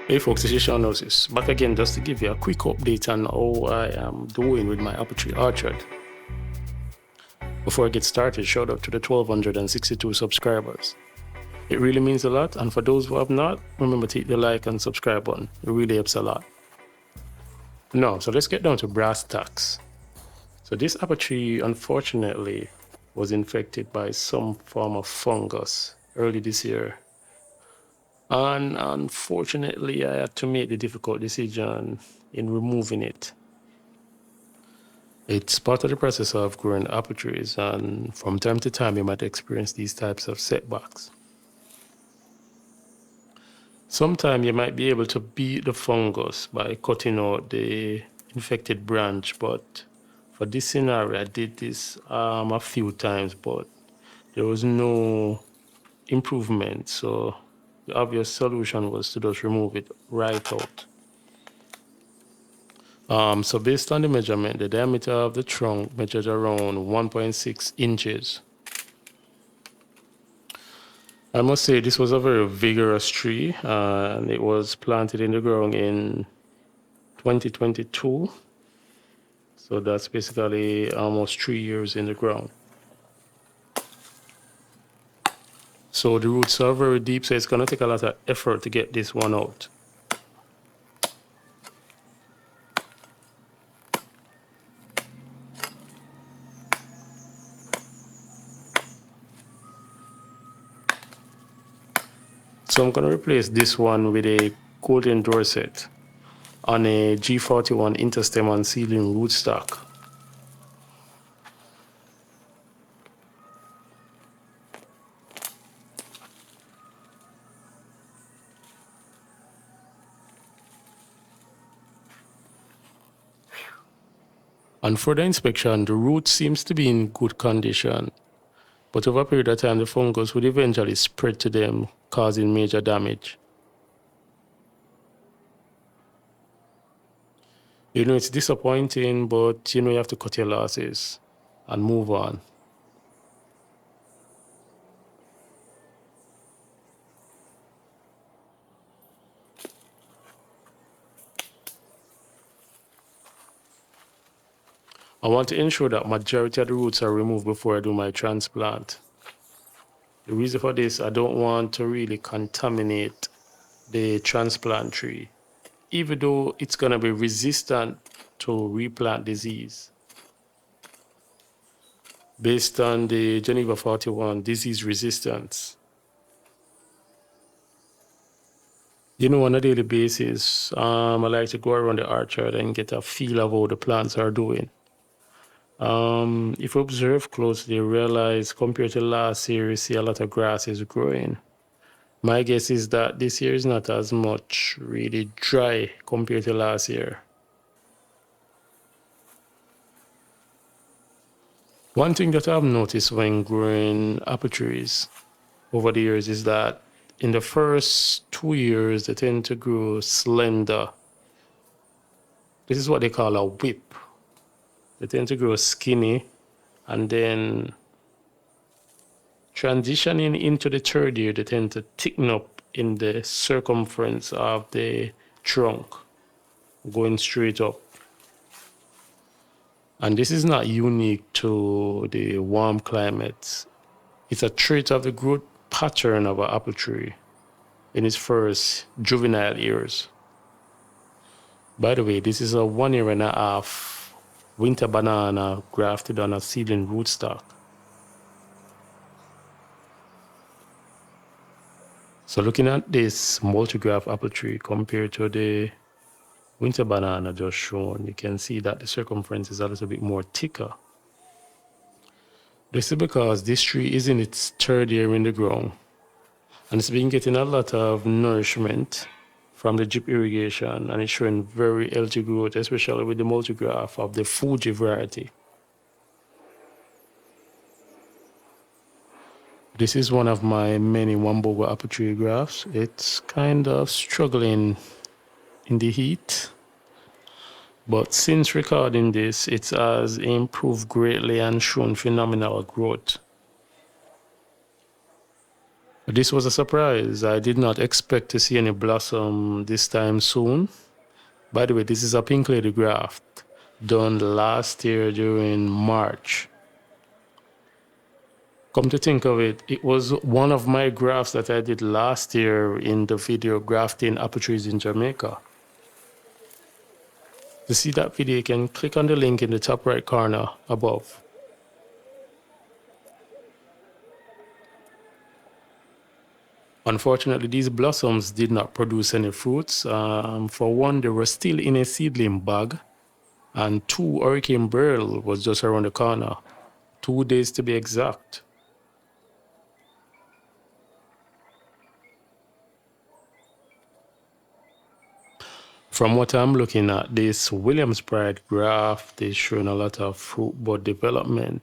Hey folks, this is Sean Noses, back again just to give you a quick update on how I am doing with my apple tree orchard. Before I get started, shout out to the 1,262 subscribers. It really means a lot, and for those who have not, remember to hit the like and subscribe button. It really helps a lot. Now, so let's get down to brass tacks. So this apple tree, unfortunately, was infected by some form of fungus early this year. And unfortunately, I had to make the difficult decision in removing it. It's part of the process of growing apple trees, and from time to time, you might experience these types of setbacks. Sometimes you might be able to beat the fungus by cutting out the infected branch, but for this scenario, I did this a few times, but there was no improvement. So the obvious solution was to just remove it right out. So based on the measurement, the diameter of the trunk measured around 1.6 inches. I must say this was a very vigorous tree, and it was planted in the ground in 2022. So that's basically almost 3 years in the ground. So the roots are very deep, so it's going to take a lot of effort to get this one out. So I'm going to replace this one with a golden Dorset on a G41 interstem and seedling rootstock. On further inspection, the root seems to be in good condition, but over a period of time, the fungus would eventually spread to them, causing major damage. It's disappointing, but you have to cut your losses and move on. I want to ensure that majority of the roots are removed before I do my transplant. The reason for this, I don't want to really contaminate the transplant tree, even though it's going to be resistant to replant disease. Based on the Geneva 41 disease resistance. On a daily basis, I like to go around the orchard and get a feel of how the plants are doing. If you observe closely, you realize compared to last year, you see a lot of grass is growing. My guess is that this year is not as much really dry compared to last year. One thing that I've noticed when growing apple trees over the years is that in the first 2 years, they tend to grow slender. This is what they call a whip. They tend to grow skinny, and then transitioning into the third year, they tend to thicken up in the circumference of the trunk, going straight up. And this is not unique to the warm climates. It's a trait of the growth pattern of an apple tree in its first juvenile years. By the way, this is a 1.5 year winter banana grafted on a seedling rootstock. So looking at this multigraft apple tree compared to the winter banana just shown, you can see that the circumference is a little bit more thicker. This is because this tree is in its third year in the ground, and it's been getting a lot of nourishment from the drip irrigation, and it's showing very healthy growth, especially with the multigraft of the Fuji variety. This is one of my many Wambugu apple tree grafts. It's kind of struggling in the heat, but since recording this, it has improved greatly and shown phenomenal growth. This was a surprise. I did not expect to see any blossom this time soon. By the way, this is a pink lady graft done last year during March. Come to think of it, it was one of my grafts that I did last year in the video grafting apple trees in Jamaica. To see that video, you can click on the link in the top right corner above. Unfortunately, these blossoms did not produce any fruits. For one, they were still in a seedling bag, and two, Hurricane Beryl was just around the corner. 2 days to be exact. From what I'm looking at, this Williams Pride graft is showing a lot of fruit bud development.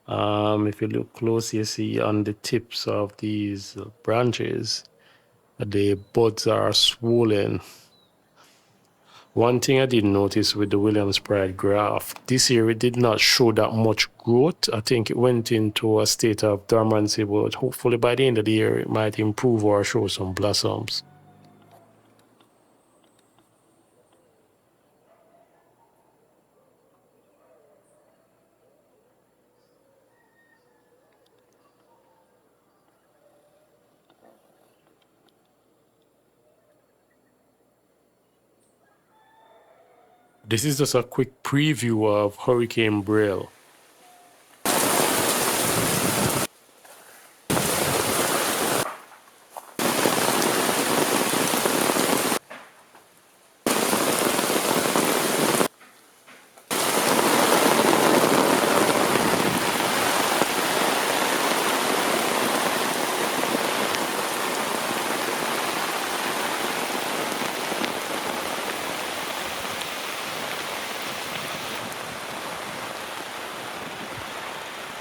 If you look close, you see on the tips of these branches, the buds are swollen. One thing I did notice with the Williams Pride graft, this year it did not show that much growth. I think it went into a state of dormancy, but hopefully by the end of the year it might improve or show some blossoms. This is just a quick preview of Hurricane Beryl.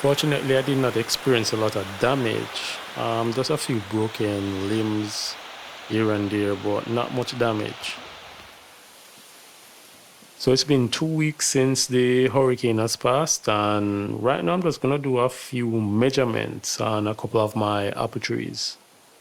Fortunately, I did not experience a lot of damage. Just a few broken limbs here and there, but not much damage. So it's been 2 weeks since the hurricane has passed, and right now I'm just gonna do a few measurements on a couple of my apple trees.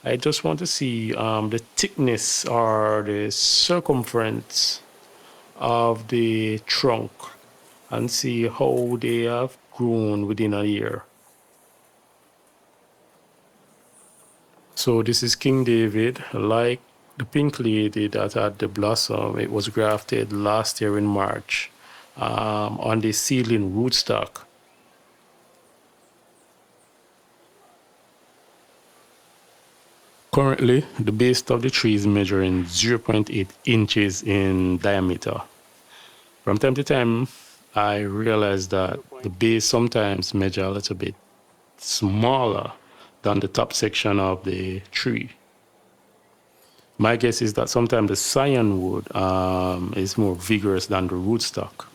I just want to see the thickness or the circumference of the trunk and see how they have grown within a year. So this is King David. Like the pink lady that had the blossom, it was grafted last year in March on the seedling rootstock. Currently, the base of the tree is measuring 0.8 inches in diameter. From time to time, I realize that the base sometimes measure a little bit smaller than the top section of the tree. My guess is that sometimes the cyanwood is more vigorous than the rootstock.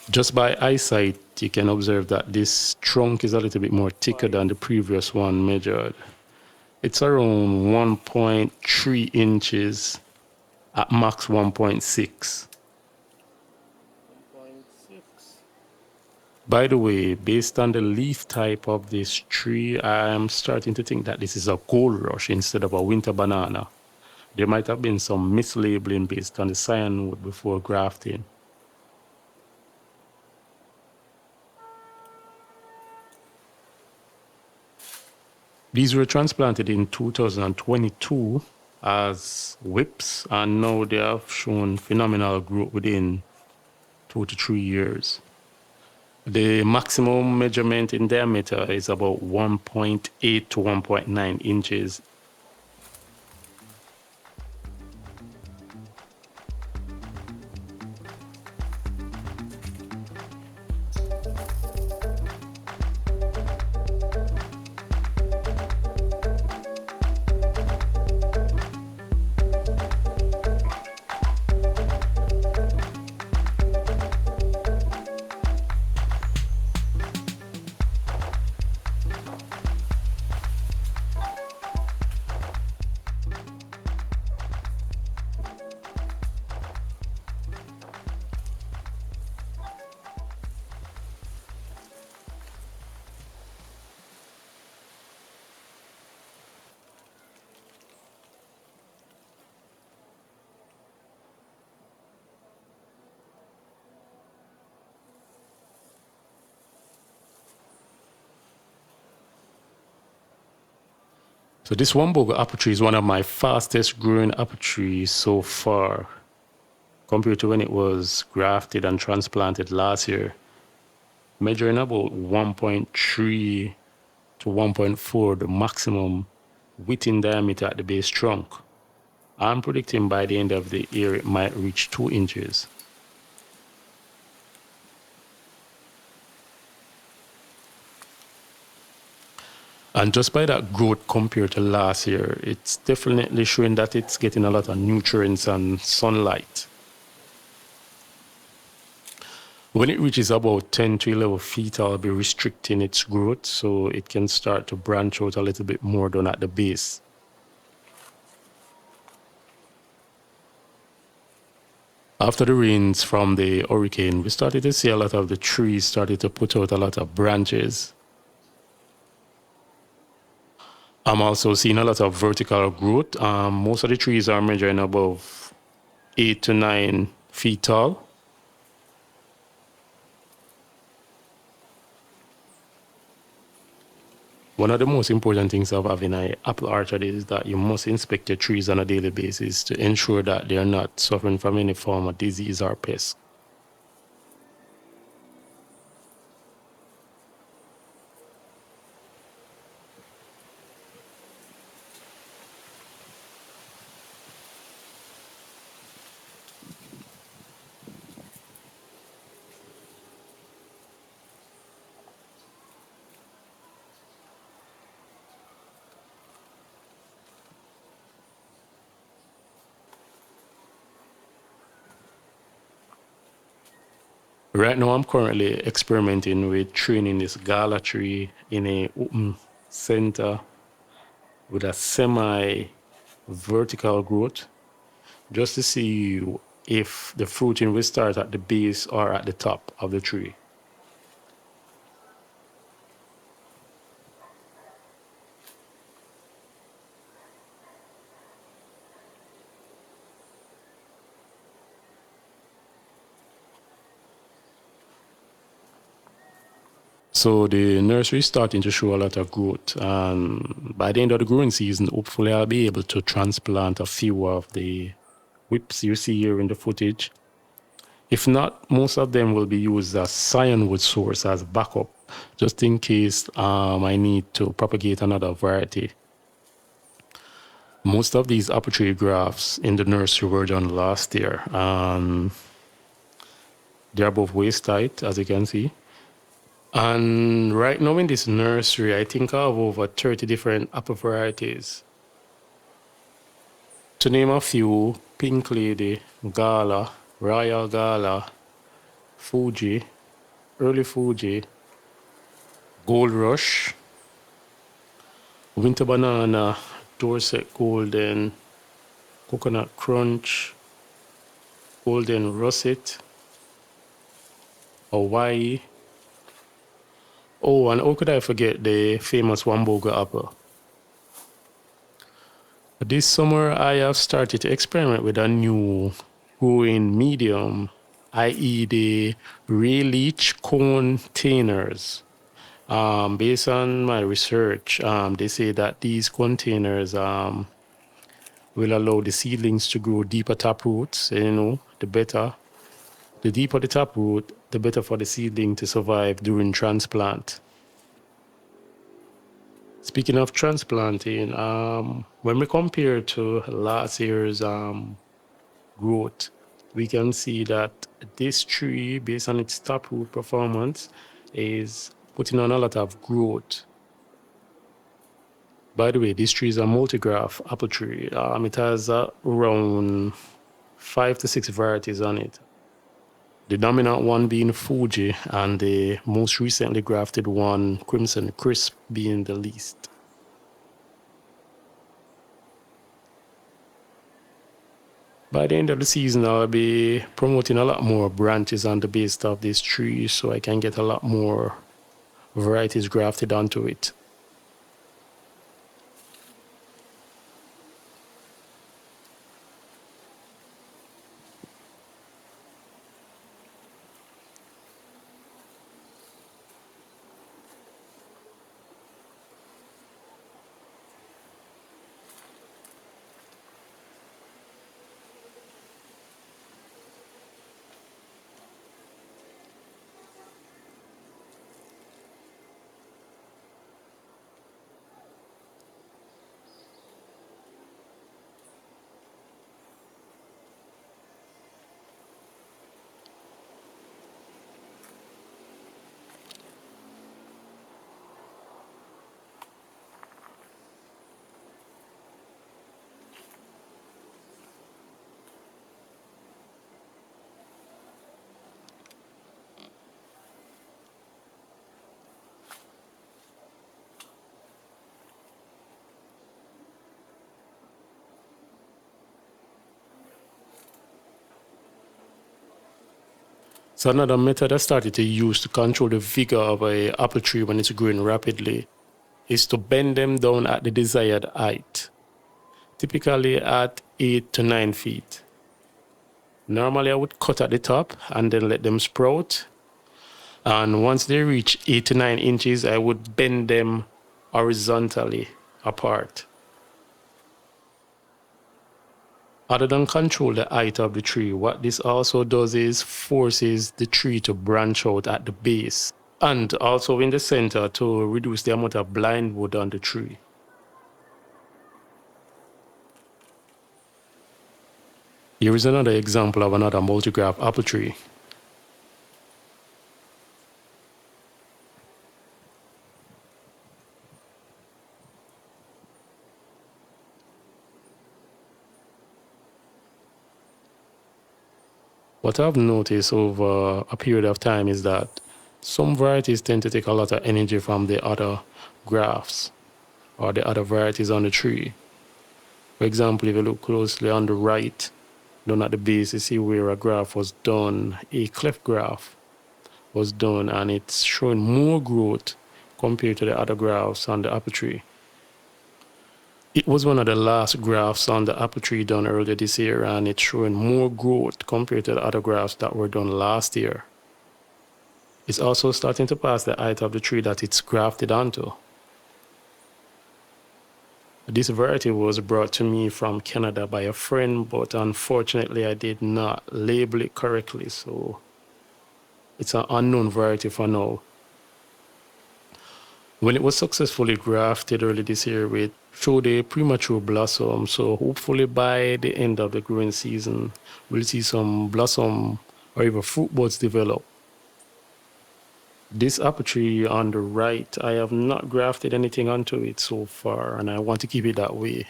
Just by eyesight, you can observe that this trunk is a little bit more thicker than the previous one measured. It's around 1.3 inches, at max 1.6. By the way, based on the leaf type of this tree, I am starting to think that this is a gold rush instead of a winter banana. There might have been some mislabeling based on the cyanwood before grafting. These were transplanted in 2022 as whips, and now they have shown phenomenal growth within 2 to 3 years. The maximum measurement in diameter is about 1.8 to 1.9 inches. So this Wambugu apple tree is one of my fastest growing apple trees so far, compared to when it was grafted and transplanted last year, measuring about 1.3 to 1.4, the maximum width in diameter at the base trunk. I'm predicting by the end of the year it might reach 2 inches. And just by that growth compared to last year, it's definitely showing that it's getting a lot of nutrients and sunlight. When it reaches about 10 to 11 feet, I'll be restricting its growth so it can start to branch out a little bit more down at the base. After the rains from the hurricane, we started to see a lot of the trees started to put out a lot of branches. I'm also seeing a lot of vertical growth. Most of the trees are measuring above 8 to 9 feet tall. One of the most important things of having an apple orchard is that you must inspect your trees on a daily basis to ensure that they are not suffering from any form of disease or pest. Right now, I'm currently experimenting with training this gala tree in a open center with a semi-vertical growth, just to see if the fruiting will start at the base or at the top of the tree. So the nursery is starting to show a lot of growth, and by the end of the growing season, hopefully I'll be able to transplant a few of the whips you see here in the footage. If not, most of them will be used as cyanwood source as backup, just in case I need to propagate another variety. Most of these apple tree grafts in the nursery were done last year. They're both waist height, as you can see. And right now in this nursery, I think I have over 30 different apple varieties. To name a few: Pink Lady, Gala, Royal Gala, Fuji, Early Fuji, Gold Rush, Winter Banana, Dorset Golden, Coconut Crunch, Golden Russet, Hawaii. Oh, and how could I forget the famous Wambugu apple? This summer, I have started to experiment with a new growing medium, i.e. the Leach cone Tainers. Based on my research, they say that these containers will allow the seedlings to grow deeper tap roots. The deeper the tap root, the better for the seedling to survive during transplant. Speaking of transplanting, when we compare to last year's growth, we can see that this tree, based on its taproot performance, is putting on a lot of growth. By the way, this tree is a multigraft apple tree. It has around 5 to 6 varieties on it. The dominant one being Fuji, and the most recently grafted one, Crimson Crisp, being the least. By the end of the season, I'll be promoting a lot more branches on the base of this tree so I can get a lot more varieties grafted onto it. So another method I started to use to control the vigor of a apple tree when it's growing rapidly is to bend them down at the desired height, typically at 8 to 9 feet. Normally I would cut at the top and then let them sprout. And once they reach 8 to 9 inches, I would bend them horizontally apart. Other than control the height of the tree, what this also does is forces the tree to branch out at the base and also in the center to reduce the amount of blind wood on the tree. Here is another example of another multigraft apple tree. What I've noticed over a period of time is that some varieties tend to take a lot of energy from the other grafts or the other varieties on the tree. For example, if you look closely on the right, down at the base, you see where a graft was done, a cleft graft was done, and it's showing more growth compared to the other grafts on the apple tree. It was one of the last grafts on the apple tree done earlier this year, and it's showing more growth compared to the other grafts that were done last year. It's also starting to pass the height of the tree that it's grafted onto. This variety was brought to me from Canada by a friend, but unfortunately I did not label it correctly, so it's an unknown variety for now. When it was successfully grafted early this year, it showed a premature blossom, so hopefully by the end of the growing season, we'll see some blossom or even fruit buds develop. This apple tree on the right, I have not grafted anything onto it so far, and I want to keep it that way.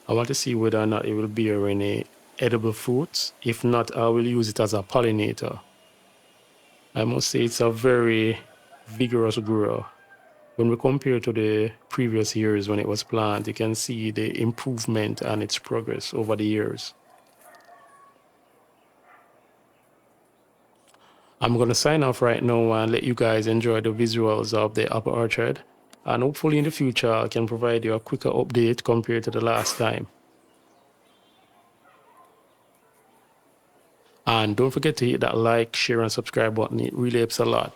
I want to see whether or not it will bear any edible fruits. If not, I will use it as a pollinator. I must say it's a very vigorous grower. When we compare to the previous years when it was planted, you can see the improvement and its progress over the years. I'm going to sign off right now and let you guys enjoy the visuals of the apple orchard. And hopefully in the future, I can provide you a quicker update compared to the last time. And don't forget to hit that like, share, and subscribe button. It really helps a lot.